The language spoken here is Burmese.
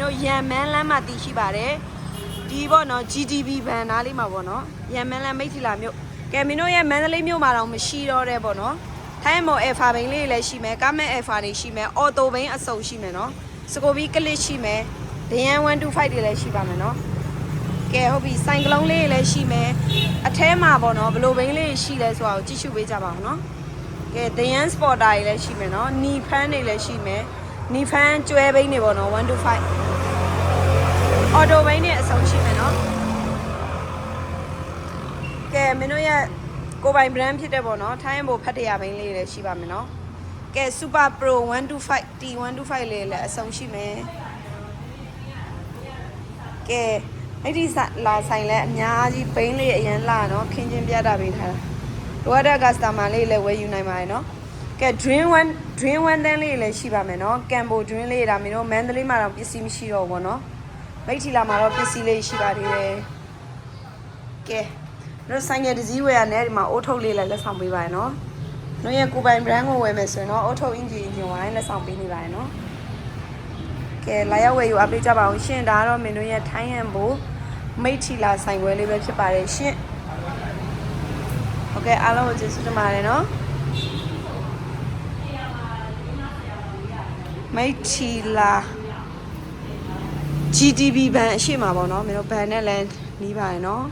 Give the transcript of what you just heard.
တို့ရန်မန်းလမ်းမှာတည်ရှိပါတယ်ဒီပေါ့နော် GDB ဘန်နားလေးမှာပေါ့နော်ရန်မန်းလမ်းမိတ်ထီလာမြို့ကဲမင်းတို့ရဲ့မန္တလေးမြို့မှာတော့မရှိတော့တဲ့ပေါ့နော်ထိုင်းမော်အယ်ဖာဘိန်းလေးလည်းရှိမယ်ကားမဲအယ်ဖာတွေရှိမယ်အော်တိုဘိန်းအစုံရှိမယ်နော်စကိုဘီကလစ်ရှိမယ်ဒရန်125တွေလည်းရှိပါမယ်နော်ကဲဟုတ်ပြီဆိုင်ကလုံးလေးလည်းရှိမယ်အထဲမှာပေါ့နော်ဘလိုဘိန်းလေးရှိလဲဆိုတာကိုကြည့်ရှုပေးကြပါဦးနော်ကဲဒရန်စပေါ်တာတွေလည်းရှိမယ်နော်နီဖန်းတွေလည်းရှိမယ်နီဖန်းကျွဲဘိန်းတွေပေါ့နော်125အော်တိုဘိန်းတွေအစုံရှိမယ်နော်ကဲမင်းတို့ရဲ့ကိုပိုင် brand ဖြစ်တဲ့ပေါ့နော်ထိုင်းဘိုဖတ်တရားဘိန်းလေးလည်းရှိပါမယ်နော်ကဲ Super Pro 125 T125 လေးလည်းအစုံရှိမယ်ကဲအဲ့ဒီလာဆိုင်လဲအများကြီးဘိန်းလေးအရင်လာနော်ခင်းချင်းပြတာပေးထားတာလိုအပ်တဲ့ customer လေးလည်းဝယ်ယူနိုင်ပါတယ်နော်ကဲ Dream 1 တန်းလေးလည်းရှိပါမယ်နော် Cambo Dream လေးဒါမျိုးမန္တလေးမှာတော့ပစ္စည်းမရှိတော့ဘူးပေါ့နော်မိတ်ထီလာမှာတော့ပစ္စည်းလေးရှိပါသေးတယ်ကဲတို့ဆိုင်ငယ်တစည်းဝယ်ရတဲ့ဒီမှာအိုးထုတ်လေးလည်းလက်ဆောင်ပေးပါရနော်တို့ရဲ့ကိုပိုင် brand ကိုဝယ်မယ်ဆိုရင်တော့အိုးထုတ်အင်ဂျီဝိုင်းလက်ဆောင်ပေးနေပါရနော်ကဲလာရောက်ဝယ်ယူ update ကြပါအောင်ရှင်ဒါကတော့မင်းတို့ရဲ့ထိုင်းဟန်ဘိုမိတ်ထီလာဆိုင်ခွဲလေးပဲဖြစ်ပါတယ်ရှင်ဟုတ်ကဲ့အားလုံးကိုကျေးဇူးတင်ပါတယ်နော်မိတ်ထီလာ GDB ဘန်အရှိမှာပေါ့နော်မင်းတို့ဘန်နဲ့လည်းနီးပါတယ်နော်